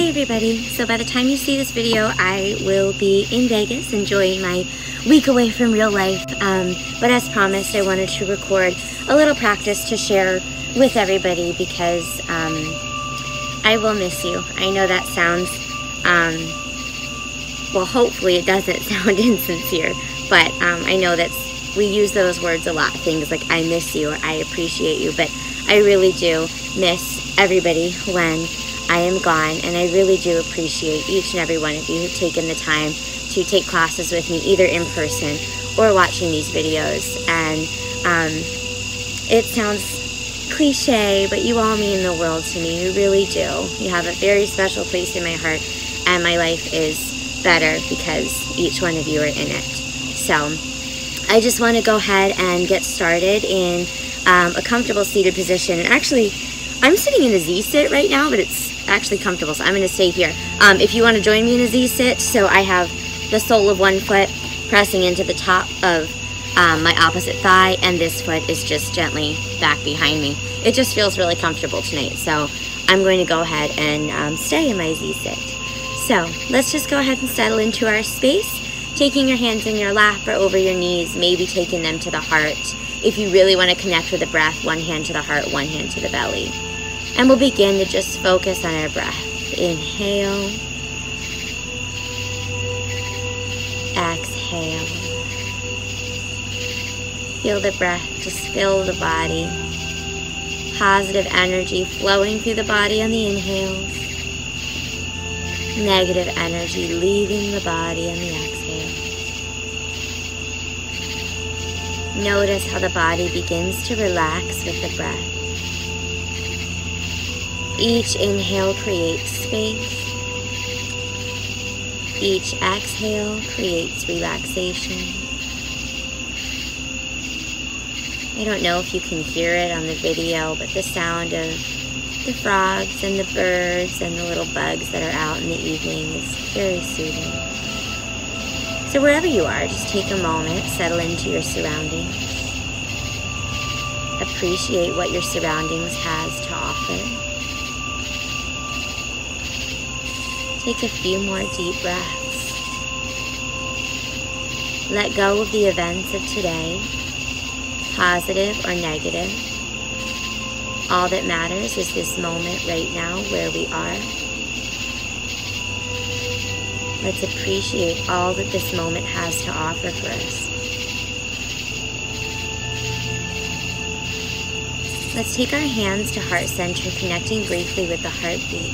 Hey everybody, so by the time you see this video, I will be in Vegas enjoying my week away from real life. But as promised, I wanted to record a little practice to share with everybody because I will miss you. I know that sounds, well, hopefully it doesn't sound insincere, but I know that we use those words a lot, things like I miss you or I appreciate you, but I really do miss everybody when I am gone, and I really do appreciate each and every one of you who've taken the time to take classes with me, either in person or watching these videos. And it sounds cliche, but you all mean the world to me. You really do. You have a very special place in my heart, and my life is better because each one of you are in it. So I just want to go ahead and get started in a comfortable seated position. And actually, I'm sitting in a Z-sit right now, but it's actually comfortable, so I'm going to stay here. If you want to join me in a Z-sit, so I have the sole of one foot pressing into the top of my opposite thigh, and this foot is just gently back behind me. It just feels really comfortable tonight, so I'm going to go ahead and stay in my Z-sit. So let's just go ahead and settle into our space, taking your hands in your lap or over your knees, maybe taking them to the heart. If you really want to connect with the breath, one hand to the heart, one hand to the belly. And we'll begin to just focus on our breath. Inhale. Exhale. Feel the breath just fill the body. Positive energy flowing through the body on the inhales. Negative energy leaving the body on the exhale. Notice how the body begins to relax with the breath. Each inhale creates space. Each exhale creates relaxation. I don't know if you can hear it on the video, but the sound of the frogs and the birds and the little bugs that are out in the evening is very soothing. So wherever you are, just take a moment, settle into your surroundings. Appreciate what your surroundings has to offer. Take a few more deep breaths. Let go of the events of today, positive or negative. All that matters is this moment right now where we are. Let's appreciate all that this moment has to offer for us. Let's take our hands to heart center, connecting briefly with the heartbeat.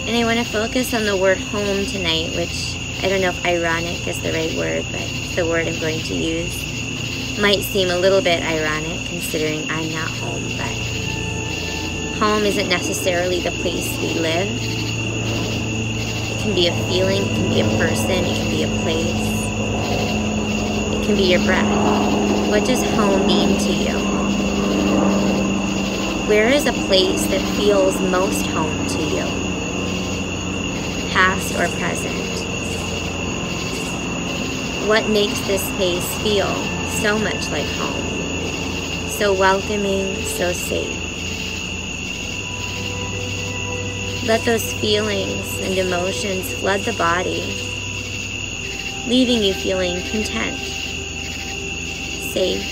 And I want to focus on the word home tonight, which I don't know if ironic is the right word, but it's the word I'm going to use. Might seem a little bit ironic considering I'm not home, but home isn't necessarily the place we live. It can be a feeling, it can be a person, it can be a place. It can be your breath. What does home mean to you? Where is a place that feels most home to you? Past or present? What makes this space feel so much like home? So welcoming, so safe. Let those feelings and emotions flood the body, leaving you feeling content, safe,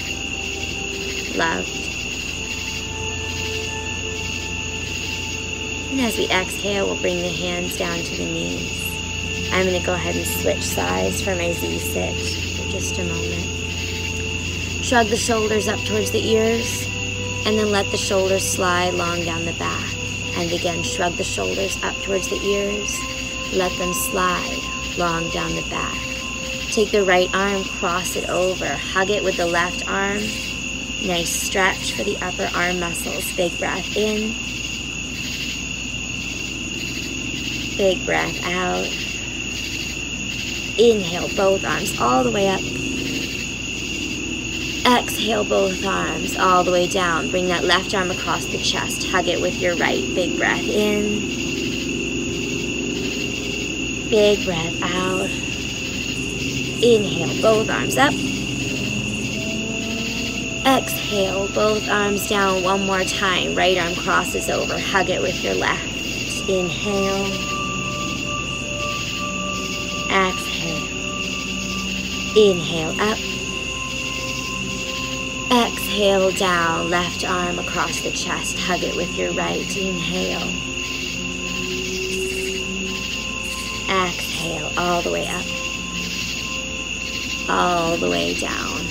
loved. And as we exhale, we'll bring the hands down to the knees. I'm going to go ahead and switch sides for my Z-sit for just a moment. Shrug the shoulders up towards the ears, and then let the shoulders slide long down the back. And again, shrug the shoulders up towards the ears, let them slide long down the back. Take the right arm, cross it over, hug it with the left arm. Nice stretch for the upper arm muscles. Big breath in. Big breath out. Inhale both arms all the way up. Exhale both arms all the way down. Bring that left arm across the chest. Hug it with your right. Big breath in. Big breath out. Inhale both arms up. Exhale both arms down one more time. Right arm crosses over. Hug it with your left. Inhale. Exhale. Inhale up. Exhale down. Left arm across the chest. Hug it with your right. Inhale. Exhale all the way up. All the way down.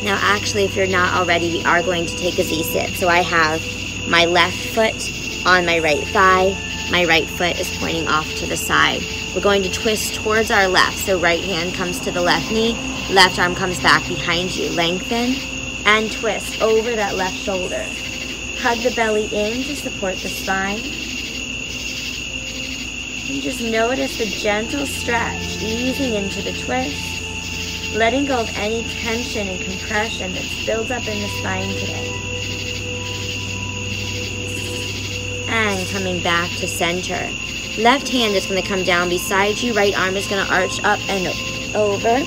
Now actually, if you're not already, we are going to take a Z-sit. So I have my left foot on my right thigh. My right foot is pointing off to the side. We're going to twist towards our left. So right hand comes to the left knee. Left arm comes back behind you. Lengthen and twist over that left shoulder. Hug the belly in to support the spine. And just notice the gentle stretch, easing into the twist, letting go of any tension and compression that's built up in the spine today. And coming back to center. Left hand is going to come down beside you. Right arm is going to arch up and over.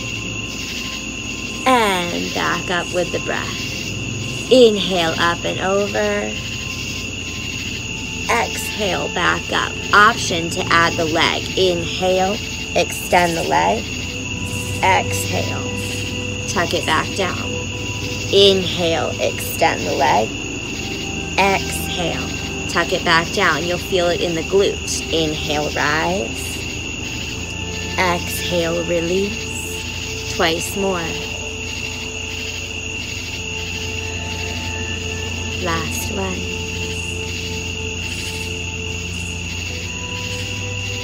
And back up with the breath. Inhale up and over. Exhale back up. Option to add the leg. Inhale, extend the leg. Exhale, tuck it back down. Inhale, extend the leg. Exhale, tuck it back down. You'll feel it in the glutes. Inhale, rise. Exhale, release. Twice more. Last one.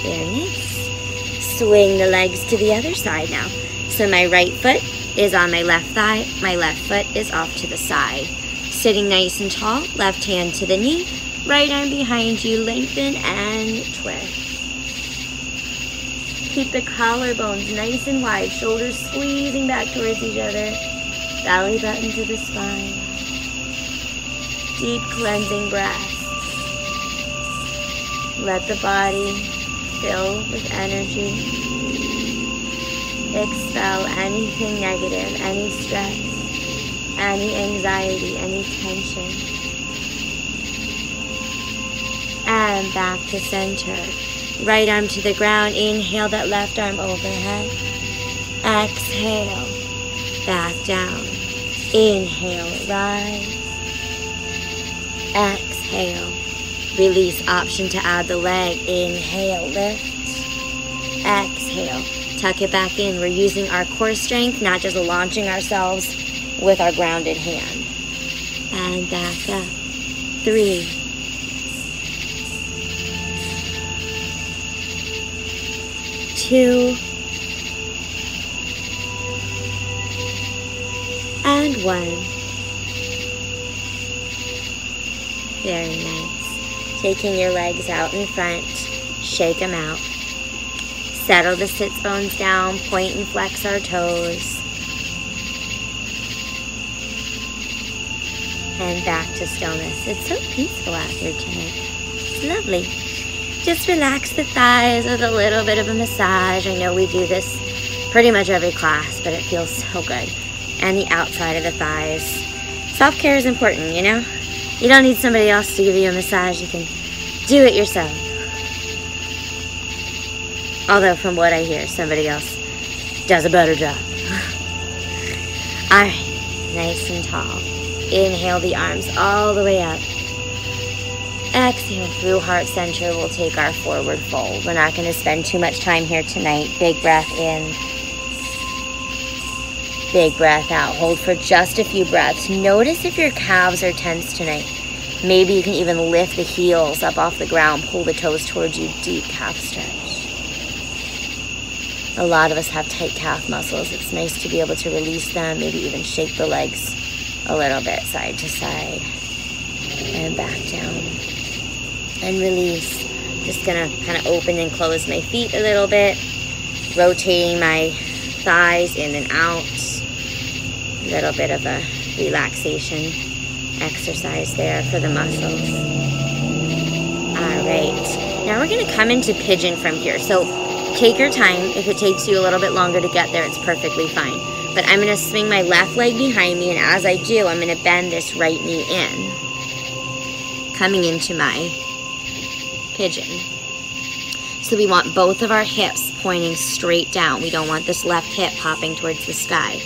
Very nice. Swing the legs to the other side now. So my right foot is on my left thigh. My left foot is off to the side. Sitting nice and tall. Left hand to the knee. Right arm behind you. Lengthen and twist. Keep the collarbones nice and wide. Shoulders squeezing back towards each other. Belly button to the spine. Deep cleansing breath. Let the body fill with energy. Expel anything negative, any stress, any anxiety, any tension. And back to center. Right arm to the ground. Inhale that left arm overhead. Exhale. Back down. Inhale, rise. Exhale. Release. Option to add the leg. Inhale, lift. Exhale. Tuck it back in. We're using our core strength, not just launching ourselves with our grounded hand. And back up. 3. 2. And 1. Very nice. Taking your legs out in front, shake them out. Settle the sits bones down, point and flex our toes. And back to stillness. It's so peaceful out here tonight. It's lovely. Just relax the thighs with a little bit of a massage. I know we do this pretty much every class, but it feels so good. And the outside of the thighs. Self-care is important, you know? You don't need somebody else to give you a massage. You can do it yourself. Although from what I hear, somebody else does a better job. All right, nice and tall. Inhale the arms all the way up. Exhale through heart center. We'll take our forward fold. We're not going to spend too much time here tonight. Big breath in. Big breath out. Hold for just a few breaths. Notice if your calves are tense tonight. Maybe you can even lift the heels up off the ground. Pull the toes towards you. Deep calf stretch. A lot of us have tight calf muscles. It's nice to be able to release them. Maybe even shake the legs a little bit side to side. And back down. And release. Just gonna kind of open and close my feet a little bit. Rotating my thighs in and out. A little bit of a relaxation exercise there for the muscles. All right. Now we're going to come into pigeon from here. So take your time. If it takes you a little bit longer to get there, it's perfectly fine. But I'm going to swing my left leg behind me, and as I do, I'm going to bend this right knee in. Coming into my pigeon. So we want both of our hips pointing straight down. We don't want this left hip popping towards the sky.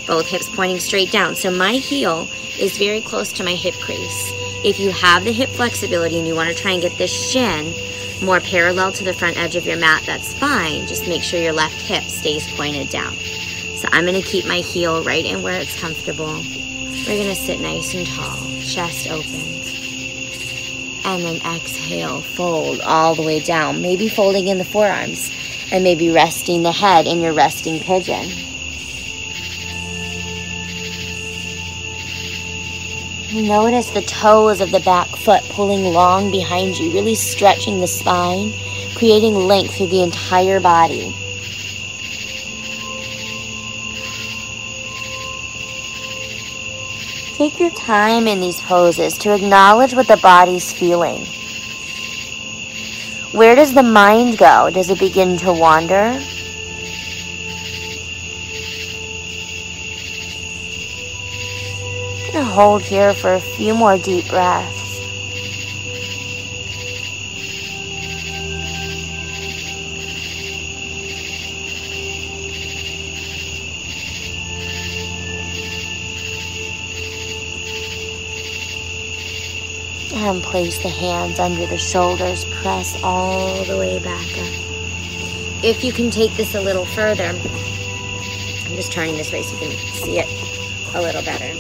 Both hips pointing straight down. So my heel is very close to my hip crease. If you have the hip flexibility and you want to try and get this shin more parallel to the front edge of your mat, that's fine. Just make sure your left hip stays pointed down. So I'm going to keep my heel right in where it's comfortable. We're going to sit nice and tall, chest open. And then exhale, fold all the way down. Maybe folding in the forearms and maybe resting the head in your resting pigeon. Notice the toes of the back foot pulling long behind you, really stretching the spine, creating length through the entire body. Take your time in these poses to acknowledge what the body's feeling. Where does the mind go? Does it begin to wander? I'm going to hold here for a few more deep breaths. And place the hands under the shoulders, press all the way back up. If you can take this a little further, I'm just turning this way so you can see it a little better.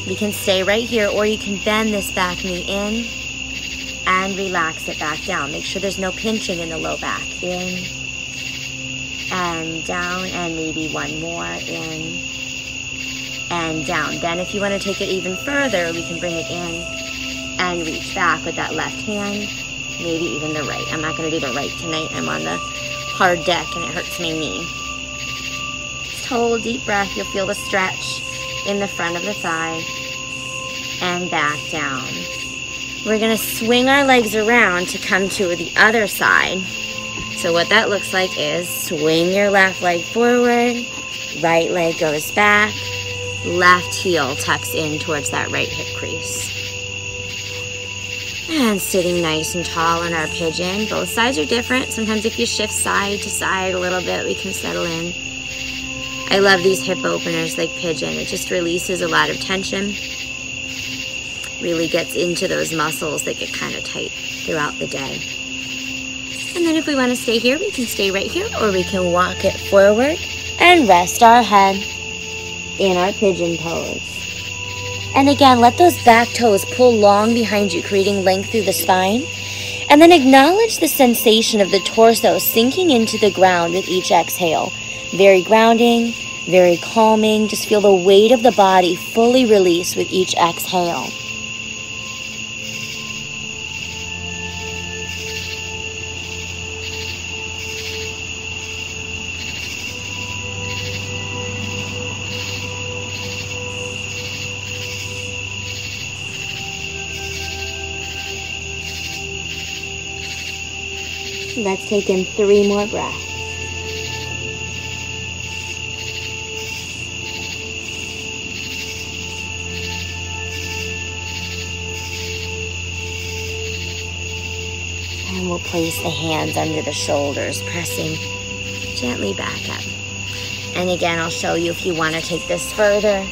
You can stay right here, or you can bend this back knee in and relax it back down. Make sure there's no pinching in the low back. In and down, and maybe one more. In and down. Then if you want to take it even further, we can bring it in and reach back with that left hand, maybe even the right. I'm not going to do the right tonight. I'm on the hard deck and it hurts my knee. Just hold deep breath. You'll feel the stretch in the front of the thigh and back down. We're going to swing our legs around to come to the other side. So what that looks like is swing your left leg forward, right leg goes back, left heel tucks in towards that right hip crease. And sitting nice and tall in our pigeon. Both sides are different. Sometimes if you shift side to side a little bit, we can settle in. I love these hip openers like pigeon. It just releases a lot of tension. Really gets into those muscles that get kind of tight throughout the day. And then if we want to stay here, we can stay right here, or we can walk it forward and rest our head in our pigeon pose. And again, let those back toes pull long behind you, creating length through the spine. And then acknowledge the sensation of the torso sinking into the ground with each exhale. Very grounding, very calming. Just feel the weight of the body fully release with each exhale. Let's take in 3 more breaths. And we'll place the hands under the shoulders, pressing gently back up. And again, I'll show you if you want to take this further.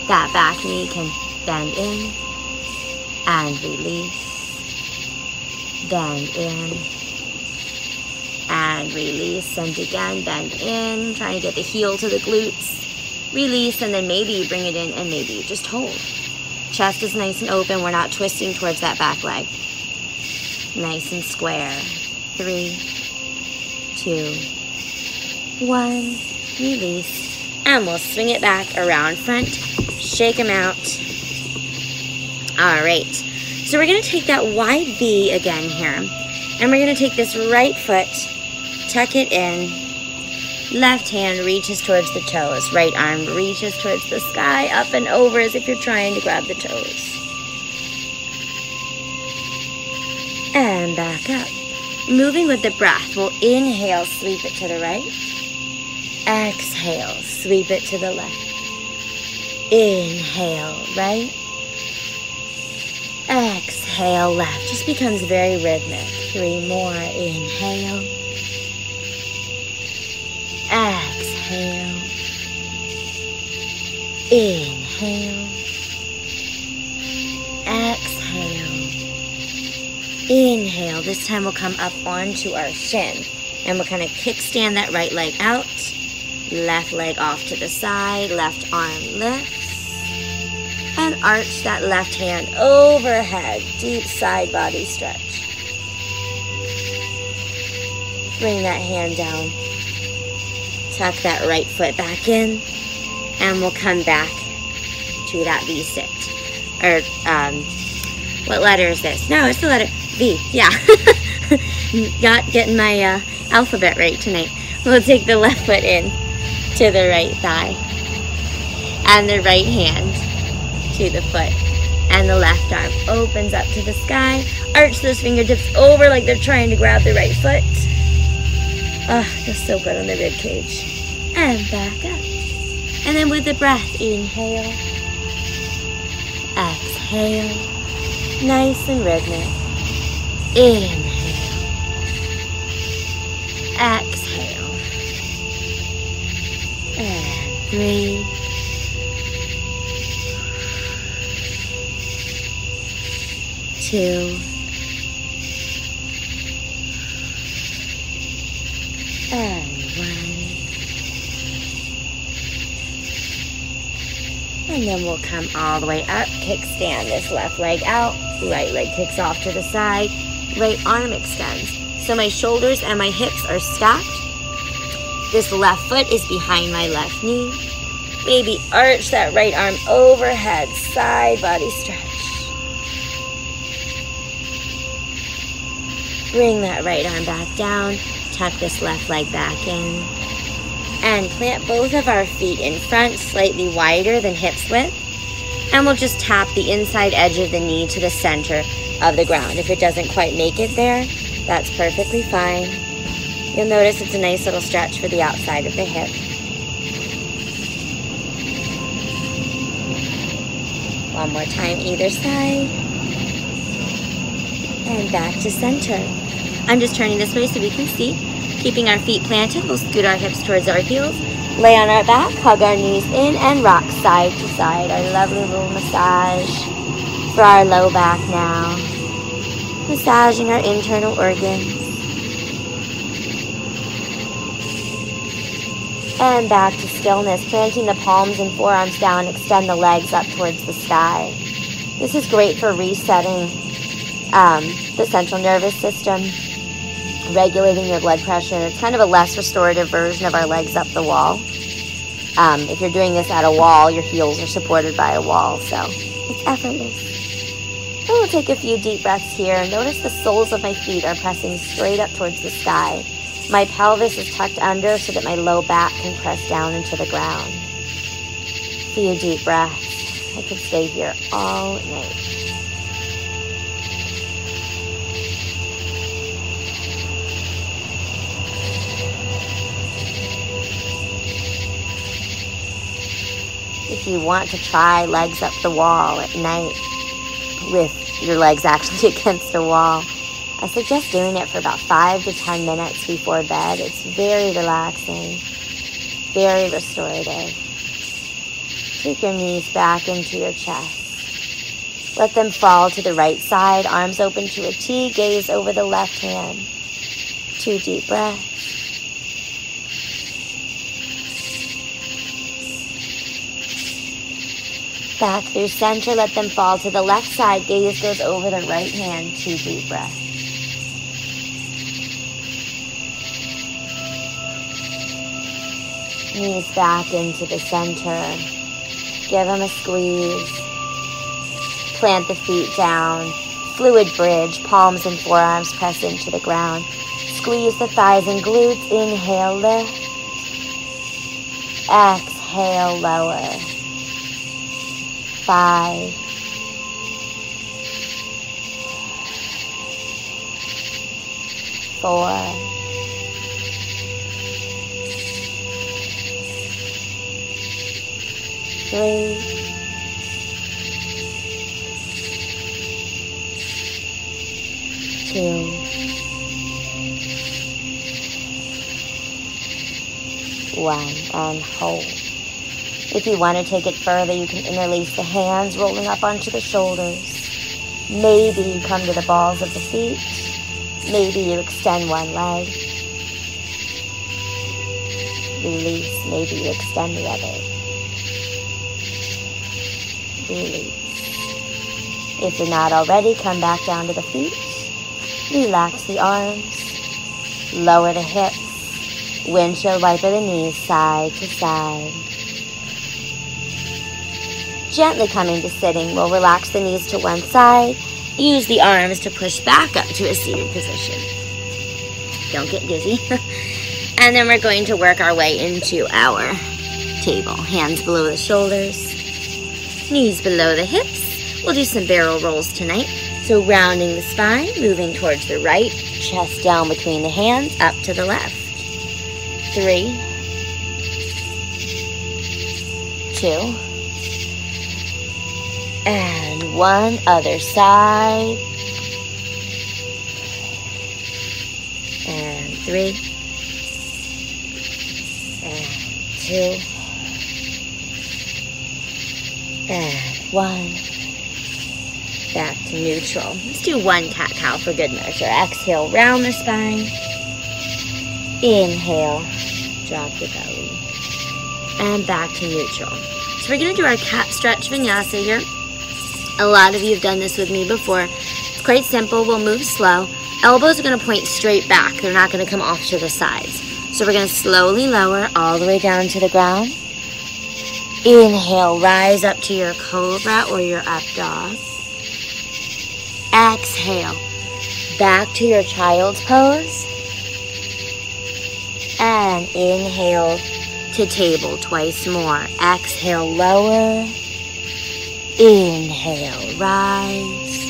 That back knee can bend in and release. Bend in and release, and again bend in, trying to get the heel to the glutes, release, and then maybe you bring it in and maybe you just hold. Chest is nice and open. We're not twisting towards that back leg. Nice and square. 3, 2, 1, release, and we'll swing it back around front, shake them out. All right, so we're going to take that wide V again here, and we're going to take this right foot, tuck it in, left hand reaches towards the toes, right arm reaches towards the sky, up and over as if you're trying to grab the toes. And back up. Moving with the breath, we'll inhale, sweep it to the right. Exhale, sweep it to the left. Inhale, right. Exhale left. Just becomes very rhythmic. 3 more. Inhale. Exhale. Inhale. Exhale. Inhale. This time we'll come up onto our shin. And we'll kind of kickstand that right leg out. Left leg off to the side. Left arm lifts. And arch that left hand overhead. Deep side body stretch. Bring that hand down. Tuck that right foot back in. And we'll come back to that V-sit. Or, what letter is this? No, it's the letter V. Yeah. Getting my alphabet right tonight. We'll take the left foot in to the right thigh. And the right hand to the foot. And the left arm opens up to the sky. Arch those fingertips over like they're trying to grab the right foot. Oh, feels so good on the rib cage. And back up. And then with the breath, inhale. Exhale. Nice and rhythmic. Inhale. Exhale. And 3. 2. And 1. And then we'll come all the way up, kickstand this left leg out, right leg kicks off to the side, right arm extends. So my shoulders and my hips are stacked. This left foot is behind my left knee. Maybe arch that right arm overhead, side body stretch. Bring that right arm back down, tuck this left leg back in. And plant both of our feet in front, slightly wider than hips width. And we'll just tap the inside edge of the knee to the center of the ground. If it doesn't quite make it there, that's perfectly fine. You'll notice it's a nice little stretch for the outside of the hip. One more time either side. And back to center. I'm just turning this way so we can see. Keeping our feet planted, we'll scoot our hips towards our heels. Lay on our back, hug our knees in, and rock side to side. Our lovely little massage for our low back now. Massaging our internal organs. And back to stillness, planting the palms and forearms down, extend the legs up towards the sky. This is great for resetting the central nervous system, regulating your blood pressure. It's kind of a less restorative version of our legs up the wall. If you're doing this at a wall, your heels are supported by a wall, so it's effortless. And we'll take a few deep breaths here. Notice the soles of my feet are pressing straight up towards the sky. My pelvis is tucked under so that my low back can press down into the ground. Few deep breaths. I could stay here all night. If you want to try legs up the wall at night with your legs actually against a wall, I suggest doing it for about 5 to 10 minutes before bed. It's very relaxing, very restorative. Take your knees back into your chest. Let them fall to the right side, arms open to a T, gaze over the left hand. 2 deep breaths. Back through center, let them fall to the left side. Gaze goes over the right hand. 2 deep breaths. Knees back into the center. Give them a squeeze. Plant the feet down. Fluid bridge. Palms and forearms press into the ground. Squeeze the thighs and glutes. Inhale, lift. Exhale, lower. 5, 4, 3, 2. 1, and hold. If you want to take it further, you can interlace the hands, rolling up onto the shoulders. Maybe you come to the balls of the feet. Maybe you extend one leg. Release. Maybe you extend the other. Release. If you're not already, come back down to the feet. Relax the arms. Lower the hips. Windshield wiper the knees side to side. Gently coming to sitting, we'll relax the knees to one side. Use the arms to push back up to a seated position. Don't get dizzy. And then we're going to work our way into our table. Hands below the shoulders. Knees below the hips. We'll do some barrel rolls tonight. So rounding the spine, moving towards the right. Chest down between the hands, up to the left. 3, 2, and 1. Other side. And 3, and 2, and 1. Back to neutral. Let's do 1 cat-cow for good measure. Exhale, round the spine. Inhale, drop the belly, and back to neutral. So we're going to do our cat stretch vinyasa here. A lot of you have done this with me before. It's quite simple. We'll move slow. Elbows are going to point straight back. They're not going to come off to the sides. So we're going to slowly lower all the way down to the ground. Inhale, rise up to your cobra or your up dog. Exhale, back to your child's pose. And inhale to table twice more. Exhale, lower. Inhale, rise.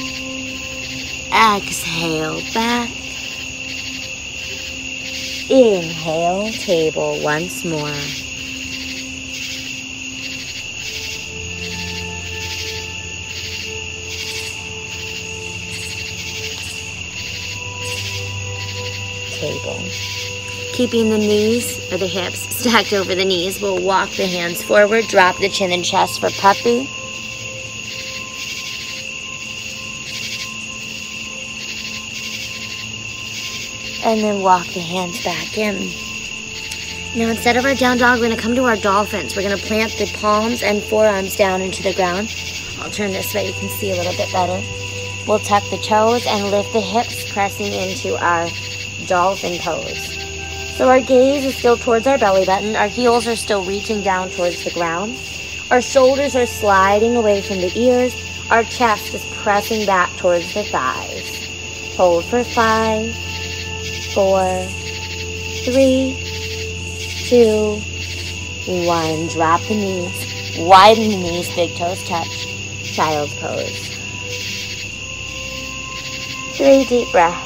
Exhale, back. Inhale, table once more. Table. Keeping the knees or the hips stacked over the knees, we'll walk the hands forward, drop the chin and chest for puppy. And then walk the hands back in. Now instead of our down dog, we're going to come to our dolphins. We're going to plant the palms and forearms down into the ground. I'll turn this way, you can see a little bit better. We'll tuck the toes and lift the hips, pressing into our dolphin pose. So our gaze is still towards our belly button. Our heels are still reaching down towards the ground. Our shoulders are sliding away from the ears. Our chest is pressing back towards the thighs. Hold for 5, 4, 3, 2, 1. Drop the knees. Widen the knees. Big toes touch. Child's pose. 3 deep breaths.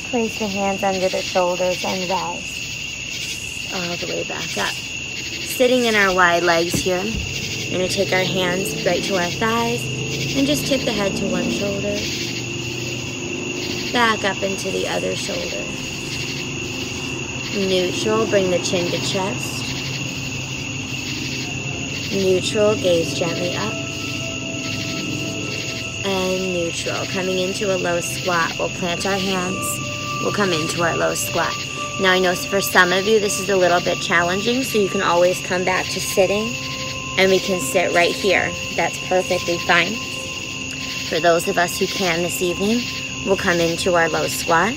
Place the hands under the shoulders and rise all the way back up. Sitting in our wide legs here, we're going to take our hands right to our thighs and just tip the head to one shoulder. Back up into the other shoulder. Neutral, bring the chin to chest. Neutral, gaze gently up. And neutral, coming into a low squat. We'll plant our hands. We'll come into our low squat. Now I know for some of you this is a little bit challenging, so you can always come back to sitting and we can sit right here. That's perfectly fine. For those of us who can this evening, we'll come into our low squat.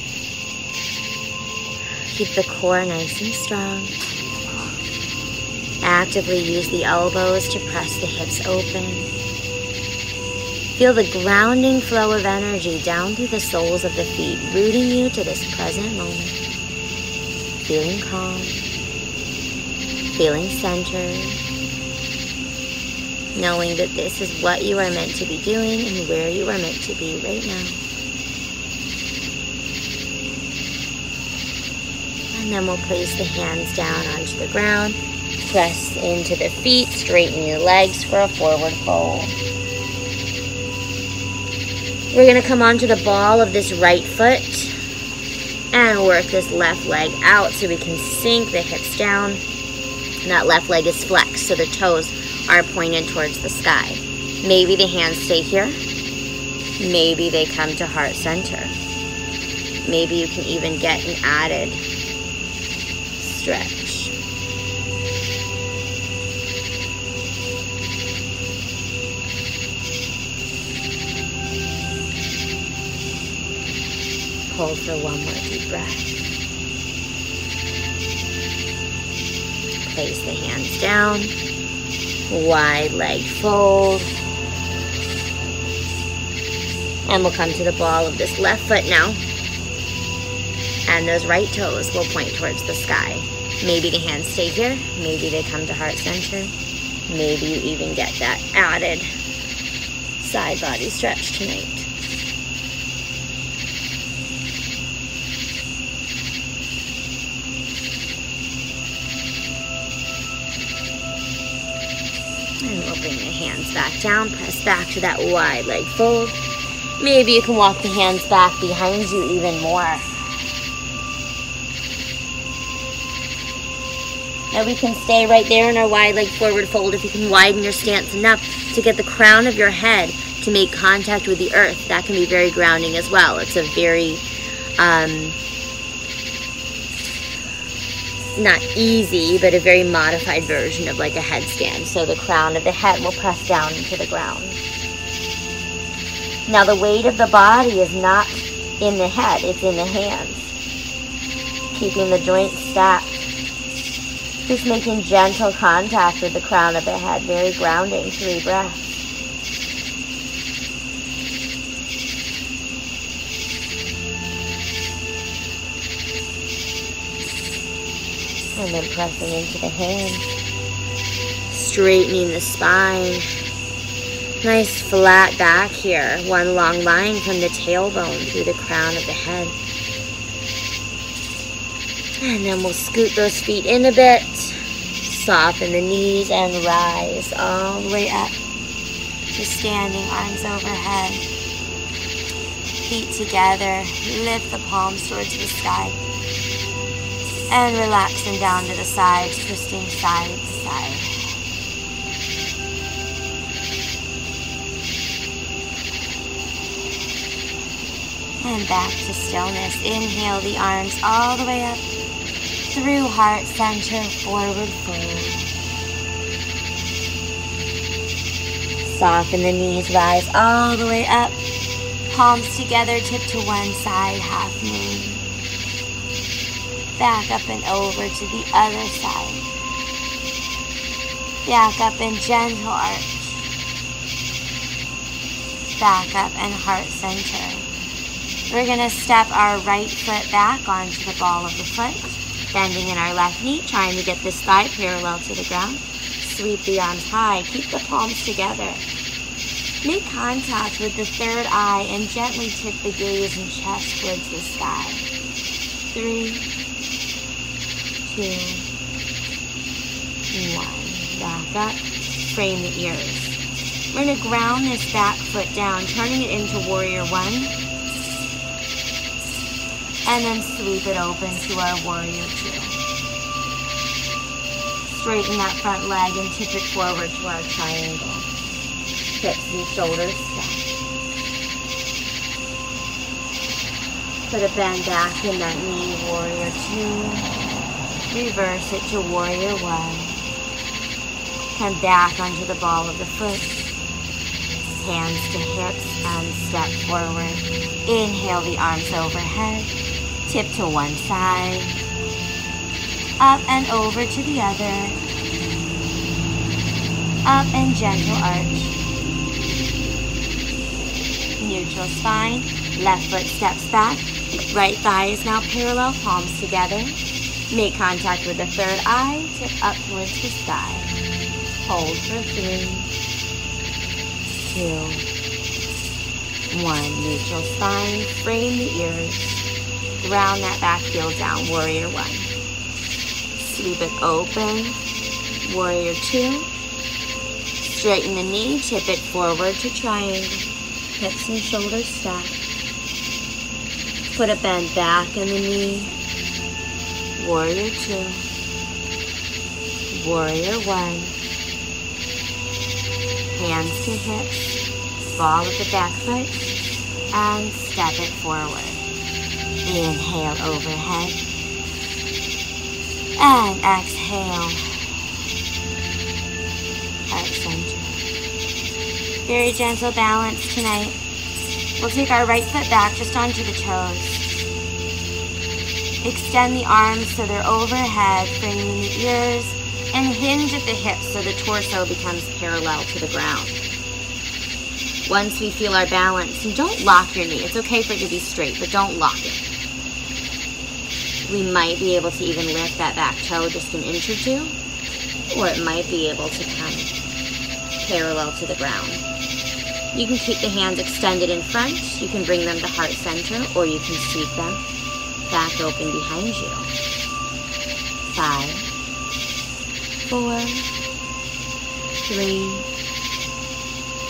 Keep the core nice and strong. Actively use the elbows to press the hips open. Feel the grounding flow of energy down through the soles of the feet, rooting you to this present moment. Feeling calm, feeling centered, knowing that this is what you are meant to be doing and where you are meant to be right now. And then we'll place the hands down onto the ground. Press into the feet, straighten your legs for a forward fold. We're going to come onto the ball of this right foot and work this left leg out so we can sink the hips down. And that left leg is flexed, so the toes are pointed towards the sky. Maybe the hands stay here. Maybe they come to heart center. Maybe you can even get an added stretch. Hold for one more deep breath. Place the hands down. Wide leg fold. And we'll come to the ball of this left foot now. And those right toes will point towards the sky. Maybe the hands stay here. Maybe they come to heart center. Maybe you even get that added side body stretch tonight. And we'll bring the hands back down. Press back to that wide leg fold. Maybe you can walk the hands back behind you even more. Now we can stay right there in our wide leg forward fold if you can widen your stance enough to get the crown of your head to make contact with the earth. That can be very grounding as well. It's a very, not easy, but a very modified version of like a headstand. So the crown of the head will press down into the ground. Now the weight of the body is not in the head, it's in the hands. Keeping the joints stacked. Just making gentle contact with the crown of the head. Very grounding. 3 breaths. And then pressing into the hands. Straightening the spine. Nice flat back here. One long line from the tailbone through the crown of the head. And then we'll scoot those feet in a bit. Soften the knees and rise all the way up to standing, arms overhead. Feet together. Lift the palms towards the sky. And relaxing down to the sides, twisting side to side. And back to stillness. Inhale the arms all the way up through heart center, forward fold. Soften the knees, rise all the way up. Palms together, tip to one side, half moon. Back up and over to the other side. Back up and gentle arch. Back up and heart center. We're going to step our right foot back onto the ball of the foot, bending in our left knee, trying to get this thigh parallel to the ground. Sweep the arms high, keep the palms together. Make contact with the third eye and gently tip the gaze and chest towards the sky. 3, 2, 1. Back up, frame the ears. We're going to ground this back foot down, turning it into warrior 1. And then sweep it open to our warrior 2. Straighten that front leg and tip it forward to our triangle. Hips and shoulders stacked. Put a bend back in that knee, warrior 2. Reverse it to warrior 1. Come back onto the ball of the foot. Hands to hips and step forward. Inhale the arms overhead. Tip to one side, up and over to the other, up and gentle arch. Neutral spine, left foot steps back, right thigh is now parallel, palms together. Make contact with the third eye, tip up towards the sky. Hold for 3, 2, 1. Neutral spine, frame the ears. Ground that back heel down, warrior 1. Sweep it open. Warrior 2. Straighten the knee, tip it forward to triangle. Hips and shoulders stack. Put a bend back in the knee. Warrior 2. Warrior 1. Hands to hips. Ball at the back foot. And step it forward. Inhale overhead. And exhale. Heart center. Very gentle balance tonight. We'll take our right foot back just onto the toes. Extend the arms so they're overhead, framing the ears, and hinge at the hips so the torso becomes parallel to the ground. Once we feel our balance, and don't lock your knee. It's okay for it to be straight, but don't lock it. We might be able to even lift that back toe just an inch or two, or it might be able to come parallel to the ground. You can keep the hands extended in front. You can bring them to heart center, or you can sweep them back open behind you. 5, 4, 3,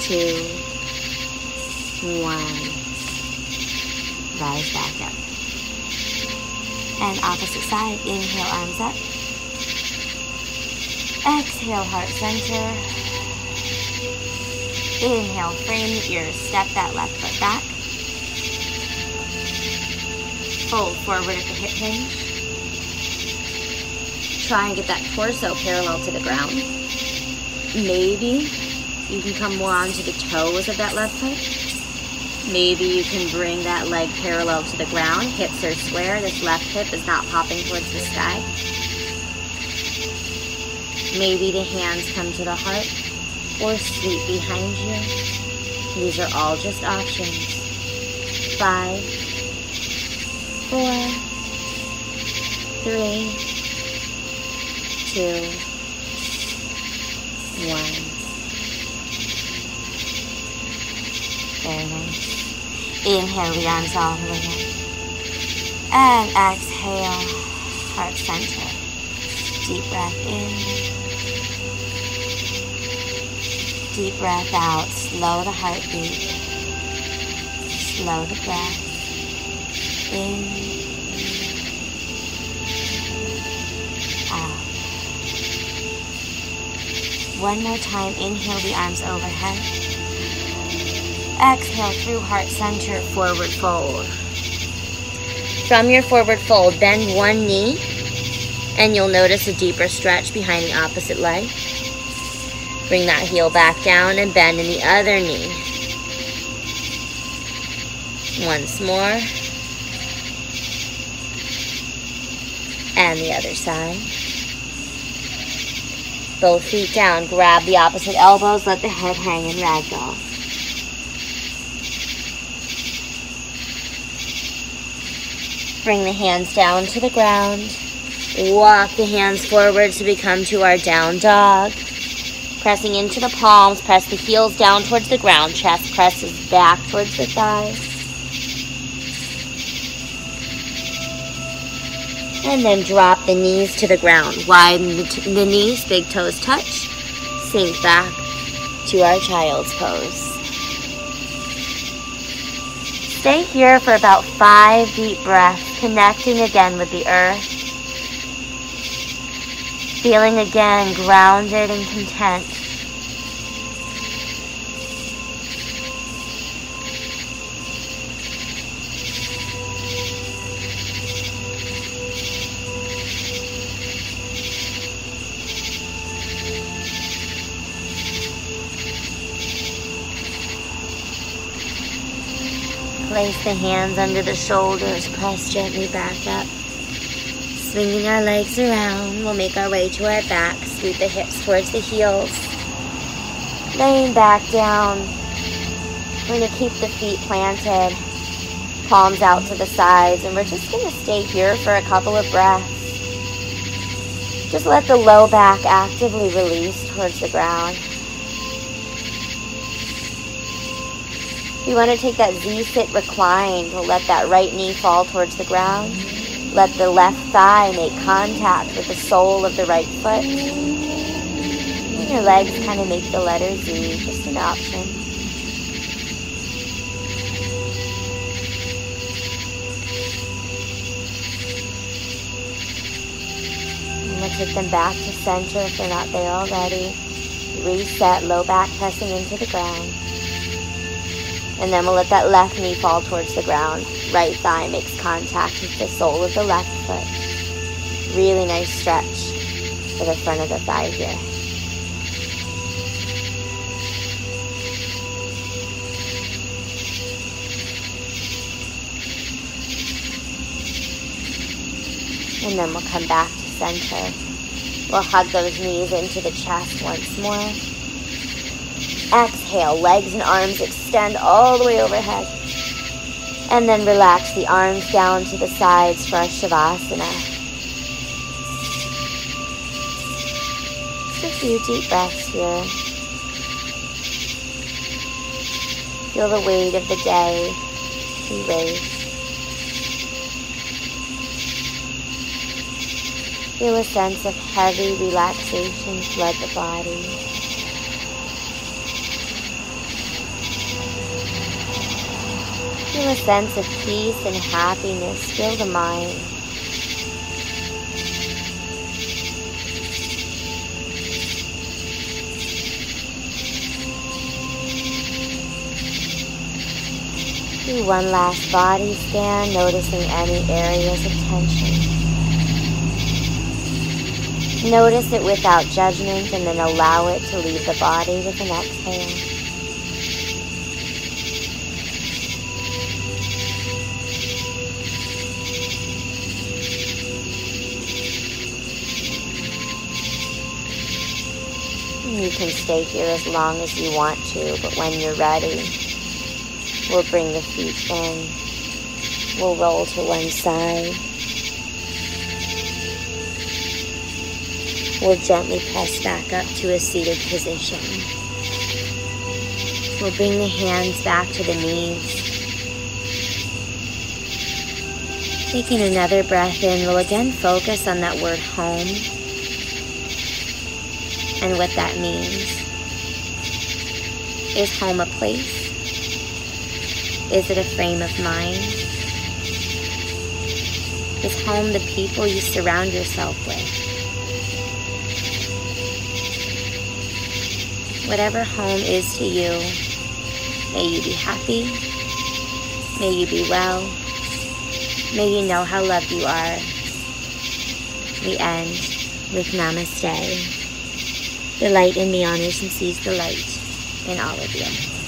2, 1. Rise back up. And opposite side. Inhale, arms up. Exhale, heart center. Inhale, frame the ears. Step that left foot back. Fold forward at the hip hinge. Try and get that torso parallel to the ground. Maybe you can come more onto the toes of that left foot. Maybe you can bring that leg parallel to the ground. Hips are square. This left hip is not popping towards the sky. Maybe the hands come to the heart or sweep behind you. These are all just options. 5, 4, 3, 2, 1. Very nice. Inhale the arms all the way up. And exhale, heart center. Deep breath in. Deep breath out. Slow the heartbeat. Slow the breath. In. Out. One more time. Inhale the arms overhead. Exhale through heart center, forward fold. From your forward fold, bend one knee, and you'll notice a deeper stretch behind the opposite leg. Bring that heel back down and bend in the other knee. Once more. And the other side. Both feet down, grab the opposite elbows, let the head hang in ragdoll. Bring the hands down to the ground. Walk the hands forward to become to our down dog. Pressing into the palms, press the heels down towards the ground. Chest presses back towards the thighs. And then drop the knees to the ground. Widen the knees, big toes touch. Sink back to our child's pose. Stay here for about 5 deep breaths, connecting again with the earth. Feeling again grounded and content. Place the hands under the shoulders, press gently back up. Swinging our legs around, we'll make our way to our back, sweep the hips towards the heels. Laying back down, we're going to keep the feet planted, palms out to the sides, and we're just going to stay here for a couple of breaths. Just let the low back actively release towards the ground. You want to take that Z-sit recline. We'll let that right knee fall towards the ground. Let the left thigh make contact with the sole of the right foot. And your legs kind of make the letter Z, just an option. And we'll take them back to center if they're not there already. Reset, low back pressing into the ground. And then we'll let that left knee fall towards the ground. Right thigh makes contact with the sole of the left foot. Really nice stretch for the front of the thigh here. And then we'll come back to center. We'll hug those knees into the chest once more. Exhale, legs and arms extend all the way overhead. And then relax the arms down to the sides for our Shavasana. Just a few deep breaths here. Feel the weight of the day erase. Feel a sense of heavy relaxation flood the body. Feel a sense of peace and happiness fill the mind. Do one last body scan, noticing any areas of tension. Notice it without judgment and then allow it to leave the body with an exhale. You can stay here as long as you want to, but when you're ready, we'll bring the feet in. We'll roll to one side. We'll gently press back up to a seated position. We'll bring the hands back to the knees. Taking another breath in, we'll again focus on that word home and what that means. Is home a place? Is it a frame of mind? Is home the people you surround yourself with? Whatever home is to you, may you be happy, may you be well, may you know how loved you are. We end with Namaste. The light in me honors and sees the light in all of you.